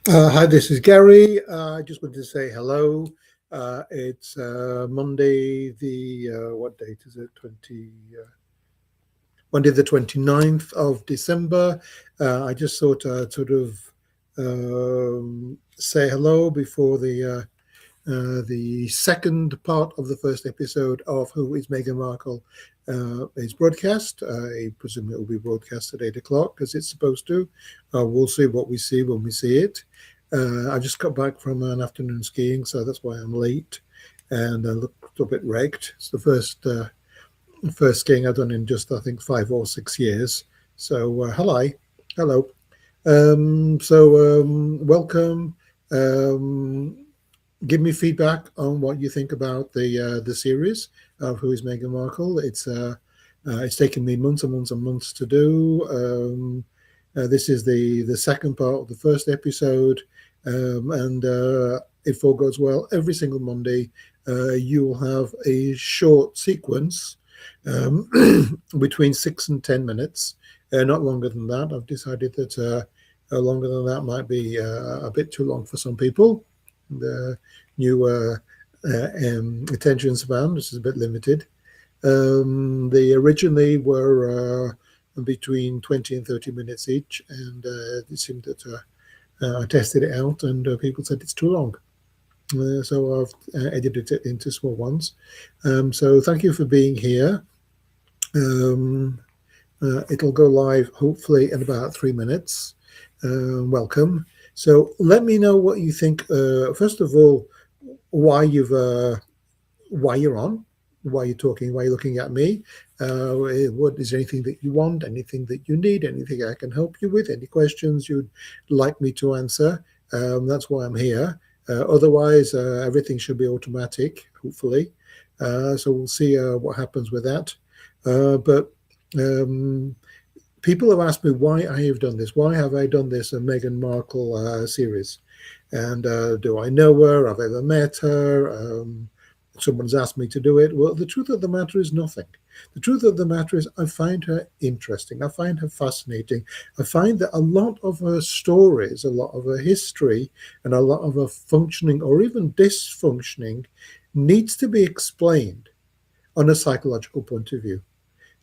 Hi, this is Gary. I just wanted to say hello. It's Monday, what date is it? Monday the 29th of December. I just thought I'd sort of say hello before the second part of the first episode of Who is Meghan Markle is broadcast. I presume it will be broadcast at 8 o'clock as it's supposed to. We'll see what we see when we see it. I just got back from an afternoon skiing, so that's why I'm late and I look a bit wrecked. It's the first skiing I've done in just, I think, 5 or 6 years. So, hello. Welcome. Um, Give me feedback on what you think about the series of Who is Meghan Markle. It's taken me months and months and months to do. This is the second part of the first episode, and if all goes well, every single Monday you will have a short sequence um, between 6 and 10 minutes, not longer than that. I've decided that longer than that might be a bit too long for some people. The new attention span, which is a bit limited. They originally were between 20 and 30 minutes each, and it seemed that I tested it out, and people said it's too long. So I've edited it into small ones. So thank you for being here. Um, it'll go live hopefully in about 3 minutes. Welcome. So let me know what you think. First of all, why why you're on, why you're talking, why you're looking at me. What is there anything that you want, anything that you need, anything I can help you with, any questions you'd like me to answer? That's why I'm here. Otherwise, everything should be automatic, hopefully. So we'll see what happens with that. But people have asked me why I have done this. Why have I done this Meghan Markle series? And do I know her? Have I ever met her? Someone's asked me to do it. Well, the truth of the matter is nothing. The truth of the matter is I find her interesting. I find her fascinating. I find that a lot of her stories, a lot of her history, and a lot of her functioning or even dysfunctioning needs to be explained on a psychological point of view.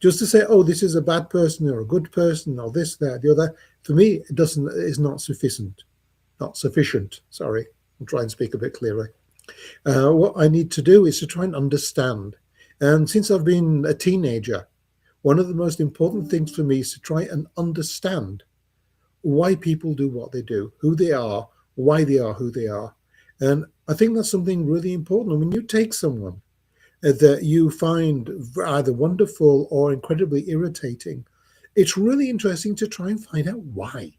Just to say, oh, this is a bad person or a good person or this, that, the other, for me, it doesn't is not sufficient. Not sufficient. Sorry, I'll try and speak a bit clearer. What I need to do is to try and understand. And since I've been a teenager, one of the most important things for me is to try and understand why people do what they do, who they are, why they are who they are. And I think that's something really important. When you take someone that you find either wonderful or incredibly irritating, it's really interesting to try and find out why.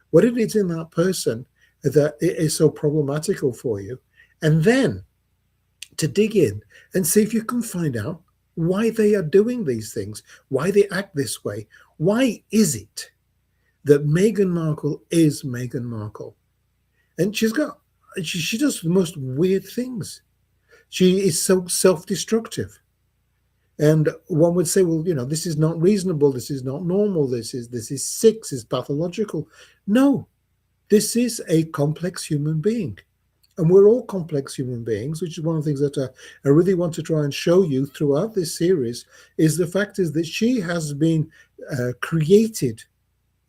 What it is in that person that is so problematical for you. And then to dig in and see if you can find out why they are doing these things, why they act this way. Why is it that Meghan Markle is Meghan Markle? And she does the most weird things. She is so self-destructive. And one would say, well, this is not reasonable. This is not normal. This is sick. This is pathological. No, this is a complex human being. And we're all complex human beings, which is one of the things that I really want to try and show you throughout this series, is the fact is that she has been created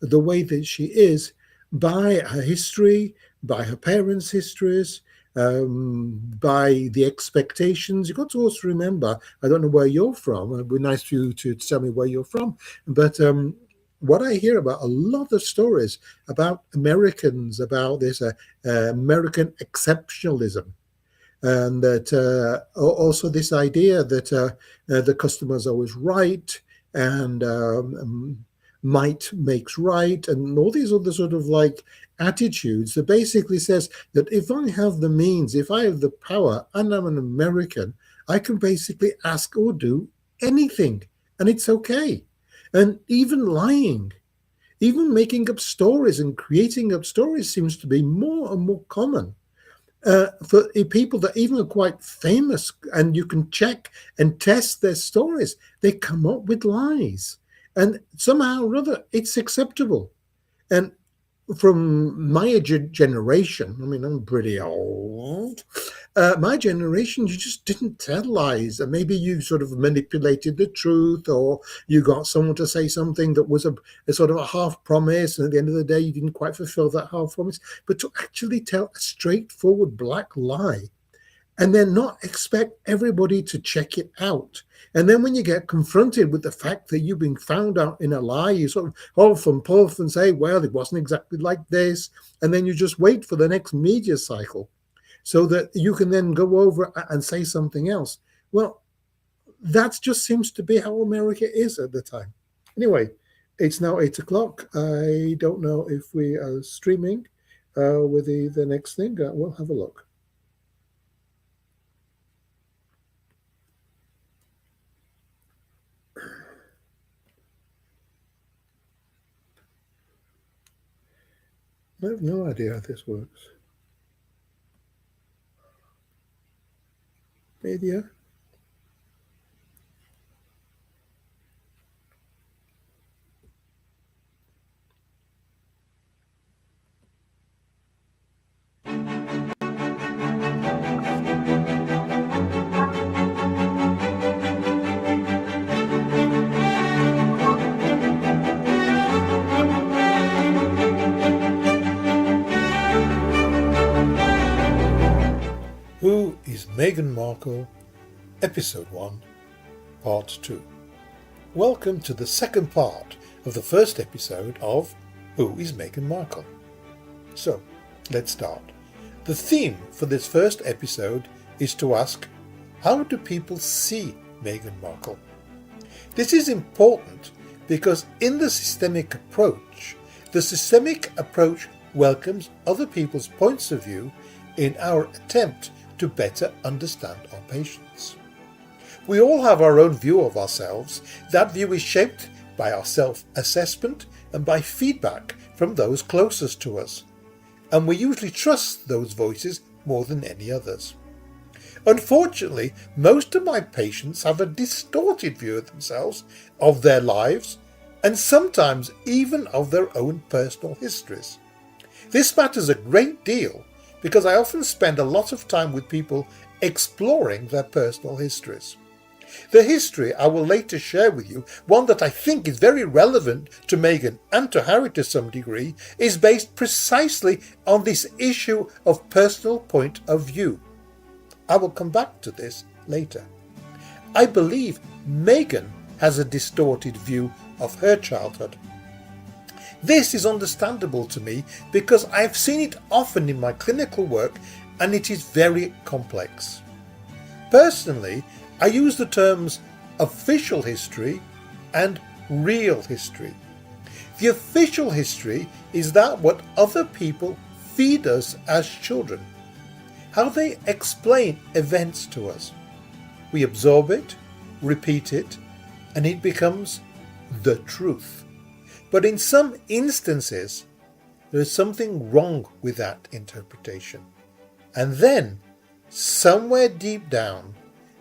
the way that she is by her history, by her parents' histories, by the expectations. You've got to also remember, I don't know where you're from. It'd be nice for you to tell me where you're from. But what I hear about a lot of stories about Americans, about this American exceptionalism, and that also this idea that the customer is always right, and might makes right, and all these other sort of like attitudes that basically says that if I have the means, if I have the power, and I'm an American, I can basically ask or do anything, and it's okay. And even lying, even making up stories and creating up stories seems to be more and more common. For people that even are quite famous, and you can check and test their stories, they come up with lies. And somehow or other, it's acceptable. And from my generation, I mean, I'm pretty old. My generation, you just didn't tell lies. And maybe you sort of manipulated the truth, or you got someone to say something that was a sort of a half promise. And at the end of the day, you didn't quite fulfill that half promise. But to actually tell a straightforward black lie and then not expect everybody to check it out. And then when you get confronted with the fact that you've been found out in a lie, you sort of huff and puff and say, well, it wasn't exactly like this. And then you just wait for the next media cycle so that you can then go over and say something else. Well, that just seems to be how America is at the time. Anyway, it's now 8 o'clock. I don't know if we are streaming with the next thing. We'll have a look. I have no idea how this works. Media. Who is Meghan Markle? Episode 1, Part 2. Welcome to the second part of the first episode of Who is Meghan Markle? So, let's start. The theme for this first episode is to ask, how do people see Meghan Markle? This is important because in the systemic approach welcomes other people's points of view in our attempt to better understand our patients. We all have our own view of ourselves. That view is shaped by our self-assessment and by feedback from those closest to us. And we usually trust those voices more than any others. Unfortunately, most of my patients have a distorted view of themselves, of their lives, and sometimes even of their own personal histories. This matters a great deal because I often spend a lot of time with people exploring their personal histories. The history I will later share with you, one that I think is very relevant to Meghan and to Harry to some degree, is based precisely on this issue of personal point of view. I will come back to this later. I believe Meghan has a distorted view of her childhood. This is understandable to me because I've seen it often in my clinical work and it is very complex. Personally, I use the terms official history and real history. The official history is that what other people feed us as children, how they explain events to us. We absorb it, repeat it, and it becomes the truth. But in some instances, there is something wrong with that interpretation. And then, somewhere deep down,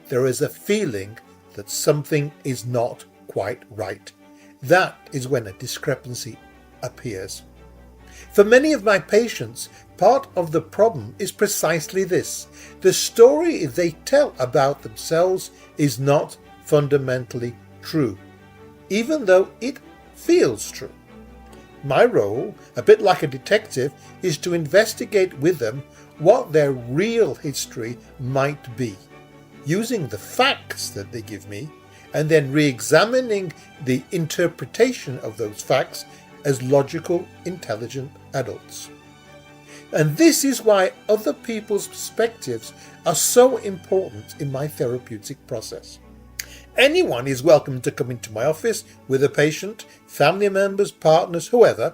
there is a feeling that something is not quite right. That is when a discrepancy appears. For many of my patients, part of the problem is precisely this. The story they tell about themselves is not fundamentally true, even though it feels true. My role, a bit like a detective, is to investigate with them what their real history might be, using the facts that they give me, and then re-examining the interpretation of those facts as logical, intelligent adults. And this is why other people's perspectives are so important in my therapeutic process. Anyone is welcome to come into my office with a patient, family members, partners, whoever,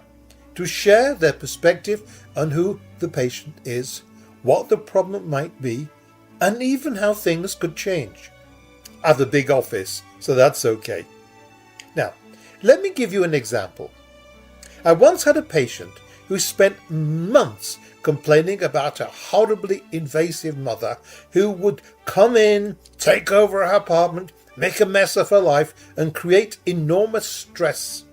to share their perspective on who the patient is, what the problem might be, and even how things could change. I have a big office, so that's okay. Now, let me give you an example. I once had a patient who spent months complaining about a horribly invasive mother who would come in, take over her apartment, make a mess of her life, and create enormous stress.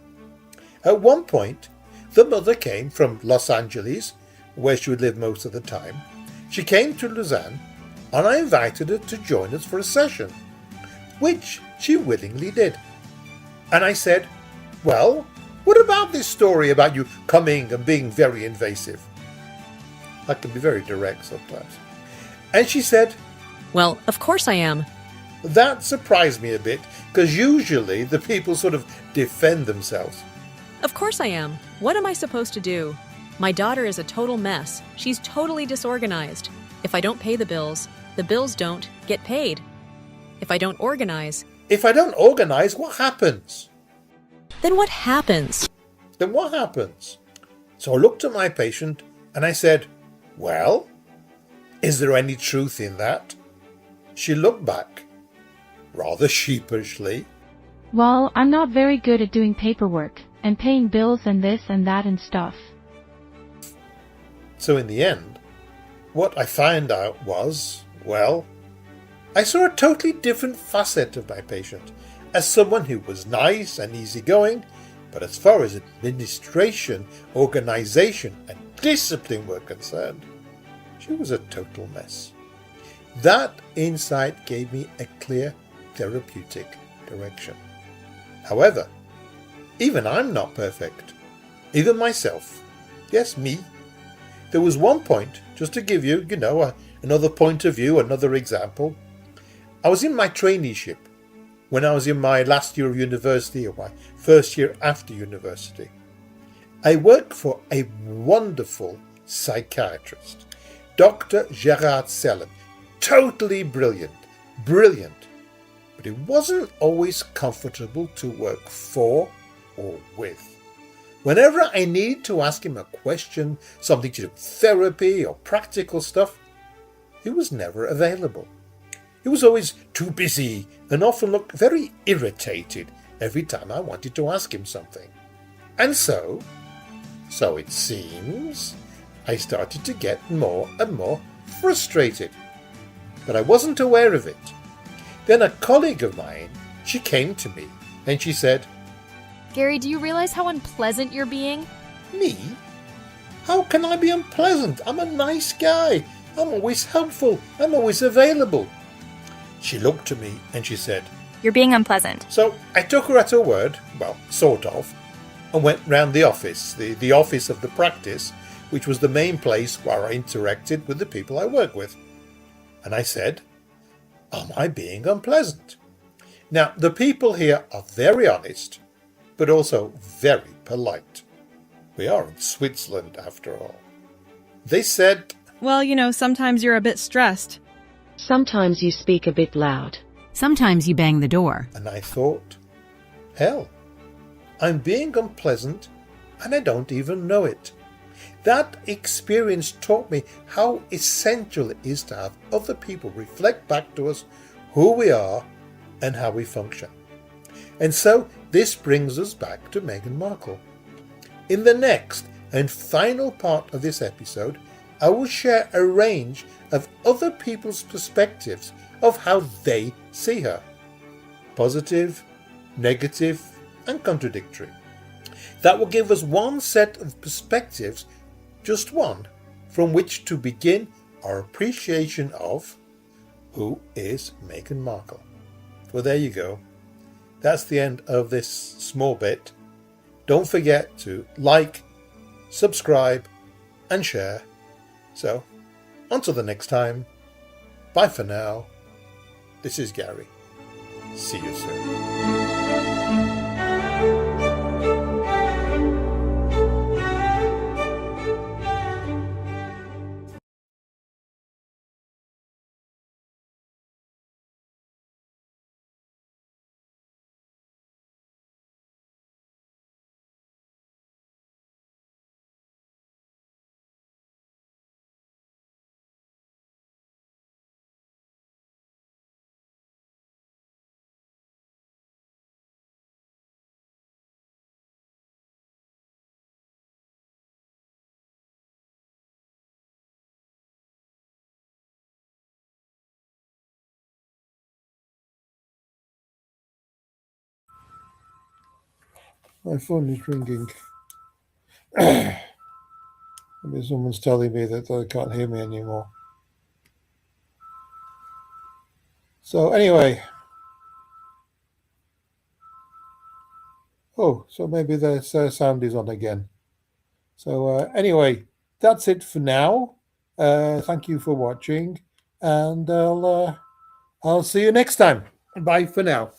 At one point, The mother came from Los Angeles, where she would live most of the time. She came to Lausanne, and I invited her to join us for a session, which she willingly did. And I said, well, what about this story about you coming and being very invasive? I can be very direct sometimes. And she said, well, of course I am. That surprised me a bit, because usually the people sort of defend themselves. Of course I am. What am I supposed to do? My daughter is a total mess. She's totally disorganized. If I don't pay the bills don't get paid. If I don't organize, what happens? then what happens? So I looked at my patient and I said, well, is there any truth in that? She looked back, rather sheepishly. Well, I'm not very good at doing paperwork and paying bills and this and that and stuff. So in the end, what I found out was, well, I saw a totally different facet of my patient as someone who was nice and easygoing, but as far as administration, organization, and discipline were concerned, she was a total mess. That insight gave me a clear therapeutic direction. However, even I'm not perfect. Even myself. Yes, me. There was one point, just to give you, another point of view, another example. I was in my traineeship when I was in my last year of university, or my first year after university. I worked for a wonderful psychiatrist, Dr. Gerard Selim. Totally brilliant. But it wasn't always comfortable to work for or with. Whenever I needed to ask him a question, something to do with therapy or practical stuff, he was never available. He was always too busy and often looked very irritated every time I wanted to ask him something. And so it seems, I started to get more and more frustrated. But I wasn't aware of it. Then a colleague of mine, she came to me and she said, Gary, do you realize how unpleasant you're being? Me? How can I be unpleasant? I'm a nice guy. I'm always helpful. I'm always available. She looked at me and she said, You're being unpleasant. So I took her at her word, well, sort of, and went round the office, the office of the practice, which was the main place where I interacted with the people I work with. And I said, am I being unpleasant? Now, the people here are very honest, but also very polite. We are in Switzerland, after all. They said, well, sometimes you're a bit stressed. Sometimes you speak a bit loud. Sometimes you bang the door. And I thought, hell, I'm being unpleasant and I don't even know it. That experience taught me how essential it is to have other people reflect back to us who we are and how we function. And so this brings us back to Meghan Markle. In the next and final part of this episode, I will share a range of other people's perspectives of how they see her. Positive, negative, and contradictory. That will give us one set of perspectives, just one, from which to begin our appreciation of who is Meghan Markle. Well, there you go. That's the end of this small bit. Don't forget to like, subscribe, and share. So, until the next time, bye for now. This is Gary. See you soon. My phone is ringing. Maybe someone's telling me that they can't hear me anymore. So anyway, so maybe the sound is on again. So anyway, that's it for now. Thank you for watching, and I'll see you next time. Bye for now.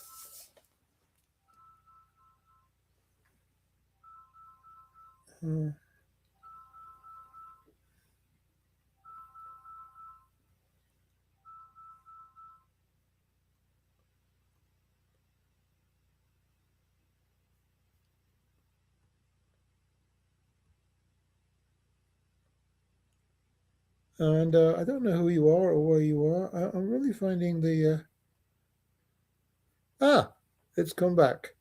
And I don't know who you are or where you are. I'm really finding the it's come back.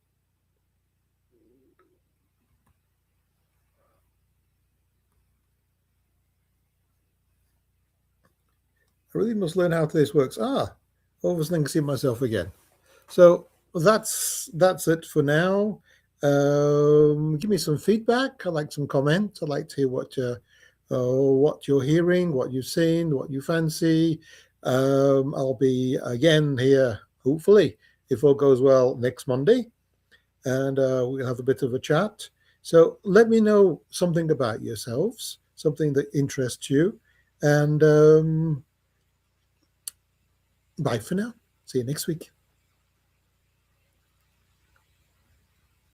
I really must learn how this works. All of a sudden I can see myself again. So that's it for now. Give me some feedback. I'd like some comments. I'd like to hear what you're hearing, what you've seen, what you fancy. I'll be again here, hopefully, if all goes well, next Monday, and we'll have a bit of a chat. So let me know something about yourselves, something that interests you, and bye for now. See you next week.